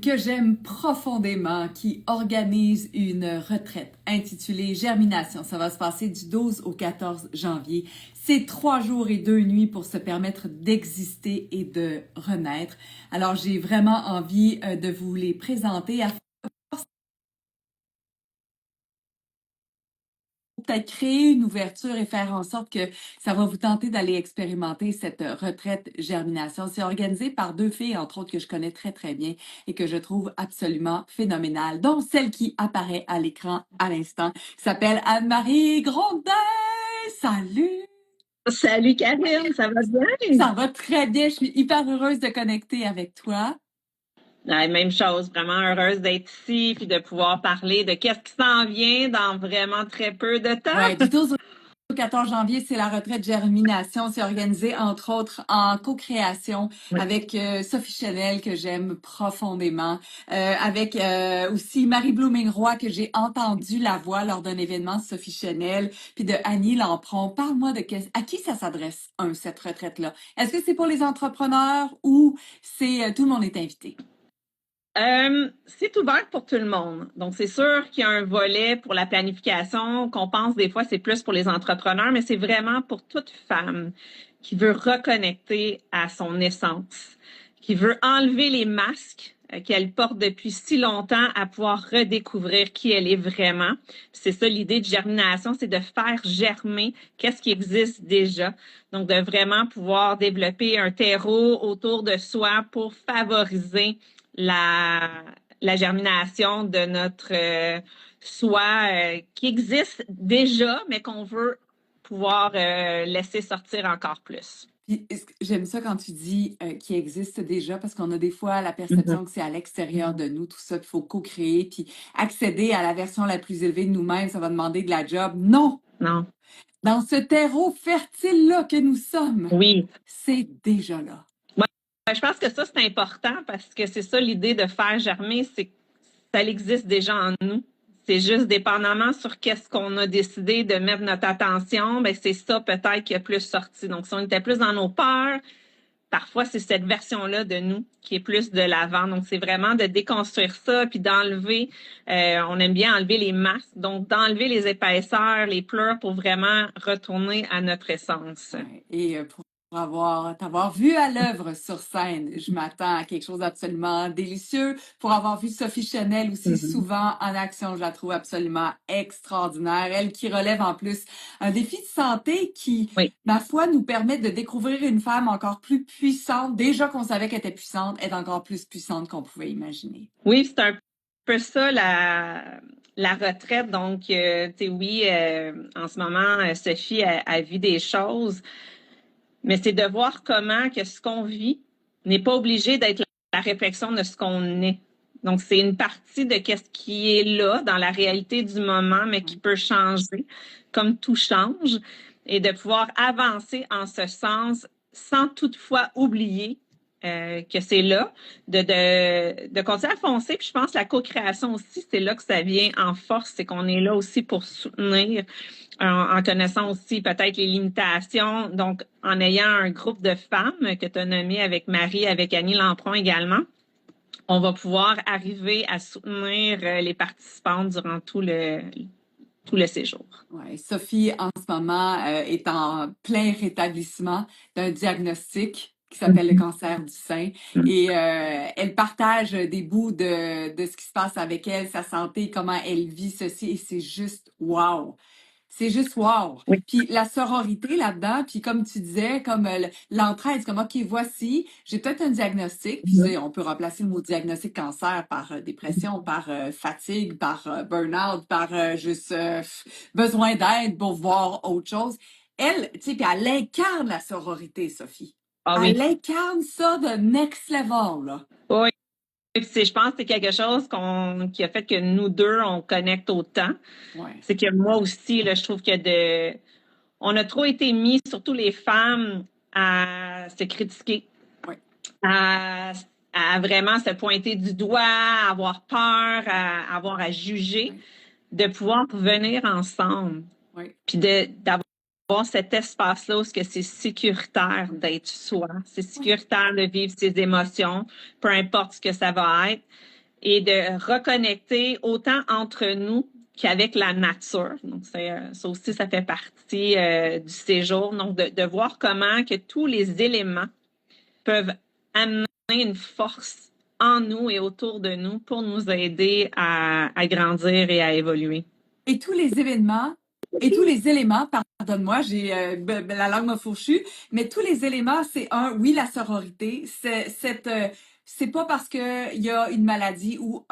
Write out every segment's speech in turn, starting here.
que j'aime profondément qui organise une retraite intitulée Germination. Ça va se passer du 12 au 14 janvier. C'est 3 jours et 2 nuits pour se permettre d'exister et de renaître. Alors, j'ai vraiment envie de vous les présenter à peut-être créer une ouverture et faire en sorte que ça va vous tenter d'aller expérimenter cette retraite germination. C'est organisé par deux filles, entre autres, que je connais très, très bien et que je trouve absolument phénoménales, dont celle qui apparaît à l'écran à l'instant, qui s'appelle Anne-Marie Grondin. Salut! Salut Karine, ça va bien? Ça va très bien. Je suis hyper heureuse de connecter avec toi. Ouais, même chose, vraiment heureuse d'être ici puis de pouvoir parler de qu'est-ce qui s'en vient dans vraiment très peu de temps. Ouais, du 12 au 14 janvier, c'est la retraite germination. C'est organisé, entre autres, en co-création Oui. avec Sophie Chanel, que j'aime profondément, avec aussi Marie Blooming-Roy, que j'ai entendu la voix lors d'un événement de Sophie Chanel, puis de Annie Lampron. Parle-moi de à qui ça s'adresse, cette retraite-là? Est-ce que c'est pour les entrepreneurs ou c'est tout le monde est invité? C'est ouvert pour tout le monde. Donc, c'est sûr qu'il y a un volet pour la planification qu'on pense des fois c'est plus pour les entrepreneurs, mais c'est vraiment pour toute femme qui veut reconnecter à son essence, qui veut enlever les masques qu'elle porte depuis si longtemps à pouvoir redécouvrir qui elle est vraiment. C'est ça l'idée de germination, c'est de faire germer qu'est-ce qui existe déjà. Donc, de vraiment pouvoir développer un terreau autour de soi pour favoriser la germination de notre soi qui existe déjà, mais qu'on veut pouvoir laisser sortir encore plus. Puis, j'aime ça quand tu dis qu'il existe déjà, parce qu'on a des fois la perception que c'est à l'extérieur de nous, tout ça, qu'il faut co-créer, puis accéder à la version la plus élevée de nous-mêmes, ça va demander de la job. Non! Non. Dans ce terreau fertile-là que nous sommes, Oui. c'est déjà là. Je pense que ça, c'est important parce que c'est ça l'idée de faire germer, c'est que ça existe déjà en nous. C'est juste dépendamment sur qu'est-ce qu'on a décidé de mettre notre attention, ben c'est ça peut-être qui a plus sorti. Donc, si on était plus dans nos peurs, parfois c'est cette version-là de nous qui est plus de l'avant. Donc, c'est vraiment de déconstruire ça puis d'enlever, on aime bien enlever les masques, donc d'enlever les épaisseurs, les pleurs pour vraiment retourner à notre essence. Ouais. Et pour t'avoir vu à l'œuvre sur scène, je m'attends à quelque chose d'absolument délicieux. Pour avoir vu Sophie Chanel aussi souvent en action, je la trouve absolument extraordinaire. Elle qui relève en plus un défi de santé qui, Oui. ma foi, nous permet de découvrir une femme encore plus puissante. Déjà qu'on savait qu'elle était puissante, elle est encore plus puissante qu'on pouvait imaginer. Oui, c'est un peu ça la retraite. Donc, tu sais, oui, en ce moment, Sophie a vit des choses, mais c'est de voir comment que ce qu'on vit n'est pas obligé d'être la réflexion de ce qu'on est. Donc, c'est une partie de qu'est-ce qui est là dans la réalité du moment, mais qui peut changer, comme tout change, et de pouvoir avancer en ce sens sans toutefois oublier que c'est là, de continuer à foncer. Puis je pense que la co-création aussi, c'est là que ça vient en force, c'est qu'on est là aussi pour soutenir en connaissant aussi peut-être les limitations. Donc, en ayant un groupe de femmes que tu as nommé avec Marie, avec Annie Lampron également, on va pouvoir arriver à soutenir les participantes durant tout le séjour. Ouais, Sophie, en ce moment, est en plein rétablissement d'un diagnostic qui s'appelle le cancer du sein. Et elle partage des bouts de ce qui se passe avec elle, sa santé, comment elle vit ceci. Et c'est juste wow! C'est juste wow! Oui. Puis la sororité là-dedans, puis comme tu disais, comme l'entraide, c'est comme, OK, voici, j'ai peut-être un diagnostic, puis on peut remplacer le mot diagnostic cancer par dépression, par fatigue, par burn-out, par juste besoin d'aide pour voir autre chose. Elle, tu sais, puis elle incarne la sororité, Sophie. Ah oui. Elle incarne ça de next level, là. Oui. Je pense que c'est quelque chose qui a fait que nous deux, on connecte autant. Ouais. C'est que moi aussi, là, je trouve que on a trop été mis, surtout les femmes, à se critiquer, ouais. à vraiment se pointer du doigt, à avoir peur, à avoir à juger, de pouvoir venir ensemble, puis d'avoir cet espace-là où c'est sécuritaire d'être soi, c'est sécuritaire de vivre ses émotions, peu importe ce que ça va être. et de reconnecter autant entre nous qu'avec la nature. Donc, ça aussi, ça fait partie du séjour. Donc, de voir comment que tous les éléments peuvent amener une force en nous et autour de nous pour nous aider à grandir et à évoluer. Et tous les événements et tous les éléments, pardonne-moi, j'ai la langue m'a fourchu, mais tous les éléments, c'est oui, la sororité, c'est pas parce que il y a une maladie ou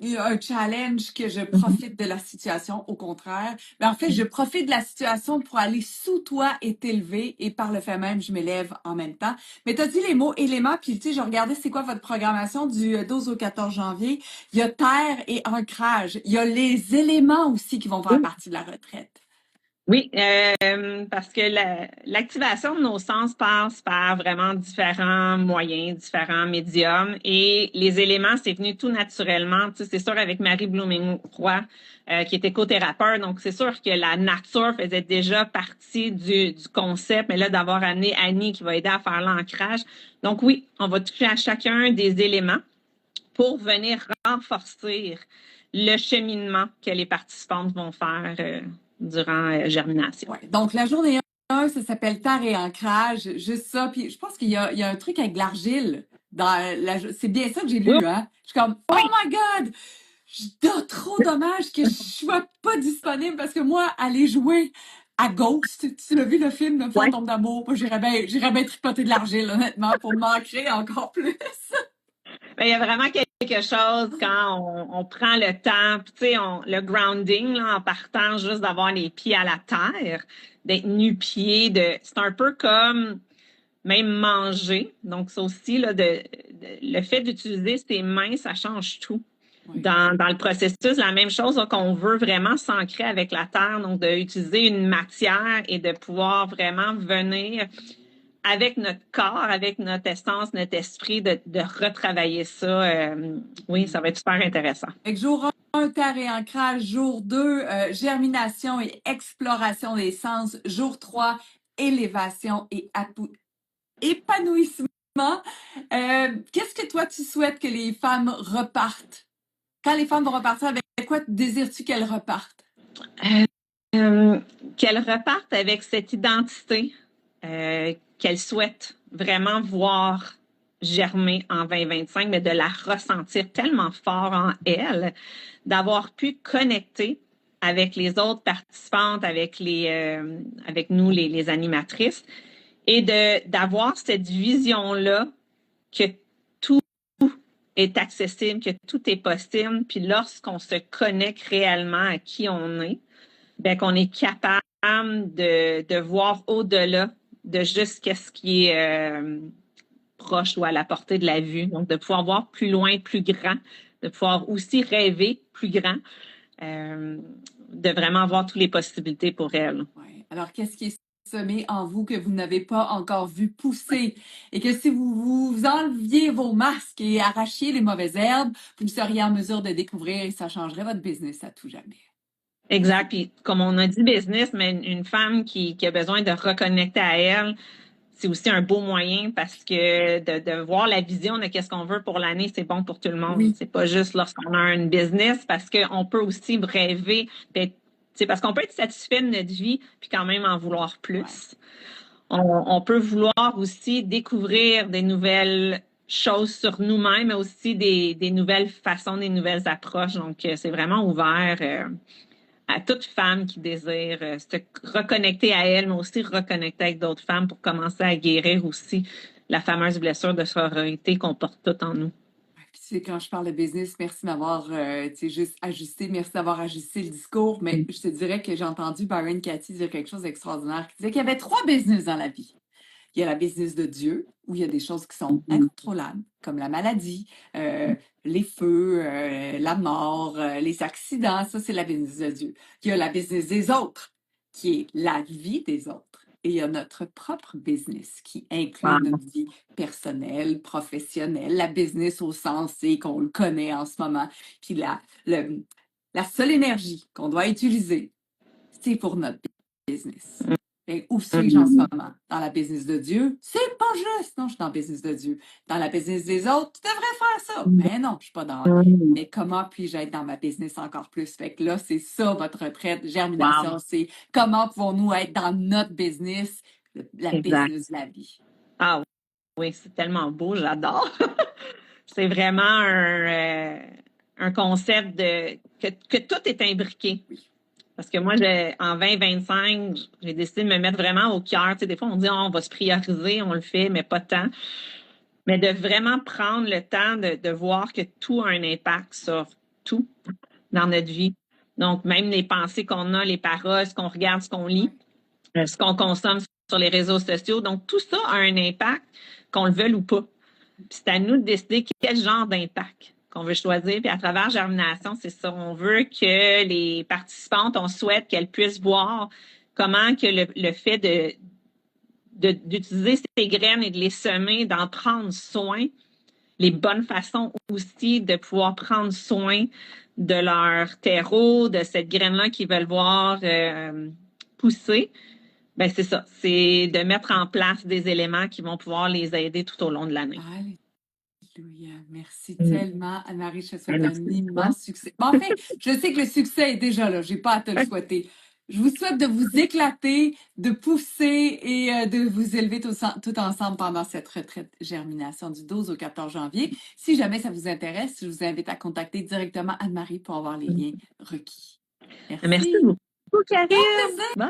il y a un challenge que je profite de la situation, au contraire. Mais en fait, je profite de la situation pour aller sous toi et t'élever, et par le fait même, je m'élève en même temps. Mais tu as dit les mots éléments, puis tu sais, je regardais c'est quoi votre programmation du 12 au 14 janvier. Il y a terre et ancrage. Il y a les éléments aussi qui vont faire partie de la retraite. Oui, parce que l'activation de nos sens passe par vraiment différents moyens, différents médiums, et les éléments, c'est venu tout naturellement. Tu sais, c'est sûr avec Marie Blooming-Roy, qui est écothérapeute, donc c'est sûr que la nature faisait déjà partie du concept, mais là, d'avoir amené Annie qui va aider à faire l'ancrage. Donc oui, on va toucher à chacun des éléments pour venir renforcer le cheminement que les participantes vont faire durant germination. Ouais. Donc, la journée 1, ça s'appelle terre et ancrage, juste ça. Puis, je pense qu'il y a un truc avec l'argile. C'est bien ça que j'ai lu, hein? Je suis comme, oh my God! Trop dommage que je sois pas disponible parce que moi, aller jouer à Ghost, tu l'as vu le film de Fantôme d'amour, moi, j'irais bien tripoter de l'argile, honnêtement, pour m'ancrer encore plus. Il y a vraiment quelque chose quand on prend le temps, tu sais, le grounding, là, en partant juste d'avoir les pieds à la terre, d'être nu-pied, c'est un peu comme même manger. Donc, ça aussi, là, le fait d'utiliser ses mains, ça change tout. Oui. Dans le processus, la même chose qu'on veut vraiment s'ancrer avec la terre, donc d'utiliser une matière et de pouvoir vraiment venir avec notre corps, avec notre essence, notre esprit, de retravailler ça. Oui, ça va être super intéressant. Fait que jour 1, terre et ancrage. Jour 2, germination et exploration des sens. Jour 3, élévation et épanouissement. Qu'est-ce que toi, tu souhaites que les femmes repartent? Quand les femmes vont repartir, avec quoi désires-tu qu'elles repartent? Qu'elles repartent avec cette identité qu'elles souhaitent vraiment voir germer en 2025, mais de la ressentir tellement fort en elles, d'avoir pu connecter avec les autres participantes, avec nous, les animatrices, et d'avoir cette vision-là que tout est accessible, que tout est possible, puis lorsqu'on se connecte réellement à qui on est, bien qu'on est capable de voir au-delà de juste ce qui est proche ou à la portée de la vue. Donc, de pouvoir voir plus loin, plus grand, de pouvoir aussi rêver plus grand, de vraiment avoir toutes les possibilités pour elle. Ouais. Alors, qu'est-ce qui est semé en vous que vous n'avez pas encore vu pousser et que si vous enleviez vos masques et arrachiez les mauvaises herbes, vous seriez en mesure de découvrir et ça changerait votre business à tout jamais. Exact. Puis, comme on a dit business, mais une femme qui a besoin de reconnecter à elle, c'est aussi un beau moyen parce que de voir la vision de qu'est-ce qu'on veut pour l'année, c'est bon pour tout le monde. Oui. C'est pas juste lorsqu'on a un business parce qu'on peut aussi rêver, c'est parce qu'on peut être satisfait de notre vie puis quand même en vouloir plus. Ouais. On peut vouloir aussi découvrir des nouvelles choses sur nous-mêmes, mais aussi des nouvelles façons, des nouvelles approches. Donc, c'est vraiment ouvert à toute femme qui désire se reconnecter à elle, mais aussi reconnecter avec d'autres femmes pour commencer à guérir aussi la fameuse blessure de sororité qu'on porte toutes en nous. Puis, tu sais, quand je parle de business, merci d'avoir juste ajusté, merci d'avoir ajusté le discours, mais je te dirais que j'ai entendu Byron Katie dire quelque chose d'extraordinaire, qui disait qu'il y avait 3 business dans la vie. Il y a la business de Dieu, où il y a des choses qui sont incontrôlables, comme la maladie, les feux, la mort, les accidents. Ça, c'est la business de Dieu. Il y a la business des autres, qui est la vie des autres. Et il y a notre propre business, qui inclut notre vie personnelle, professionnelle, la business au sens qu'on le connaît en ce moment. Puis la seule énergie qu'on doit utiliser, c'est pour notre business. Et où suis-je en ce moment? Dans la business de Dieu? C'est pas juste. Non, je suis dans la business de Dieu. Dans la business des autres, tu devrais faire ça. Mais non, je suis pas dans. Mais comment puis-je être dans ma business encore plus? Fait que là, c'est ça, votre retraite, germination. Wow. C'est comment pouvons-nous être dans notre business, la Exact. business de la vie. Ah oui, c'est tellement beau, j'adore. C'est vraiment un concept que tout est imbriqué. Oui. Parce que moi, en 2025, j'ai décidé de me mettre vraiment au cœur. Tu sais, des fois, on dit, on va se prioriser, on le fait, mais pas tant. Mais de vraiment prendre le temps de voir que tout a un impact sur tout dans notre vie. Donc, même les pensées qu'on a, les paroles, ce qu'on regarde, ce qu'on lit, ce qu'on consomme sur les réseaux sociaux. Donc, tout ça a un impact, qu'on le veuille ou pas. Puis c'est à nous de décider quel genre d'impact qu'on veut choisir. Puis à travers Germination, c'est ça. On veut que les participantes, on souhaite qu'elles puissent voir comment que le fait d'utiliser ces graines et de les semer, d'en prendre soin, les bonnes façons aussi de pouvoir prendre soin de leur terreau, de cette graine-là qu'ils veulent voir pousser. Ben c'est ça, c'est de mettre en place des éléments qui vont pouvoir les aider tout au long de l'année. Alléluia. Merci tellement, Anne-Marie. Je te souhaite Merci. un immense succès. Bon, en fait, je sais que le succès est déjà là. Je n'ai pas à te le souhaiter. Je vous souhaite de vous éclater, de pousser et de vous élever tout ensemble pendant cette retraite germination du 12 au 14 janvier. Si jamais ça vous intéresse, je vous invite à contacter directement Anne-Marie pour avoir les liens requis. Merci. Merci beaucoup, Karine. Bye.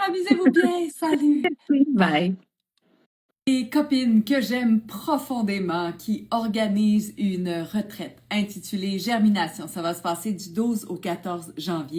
Amusez-vous bien. Salut. Bye. Et copines que j'aime profondément qui organisent une retraite intitulée Germination. Ça va se passer du 12 au 14 janvier.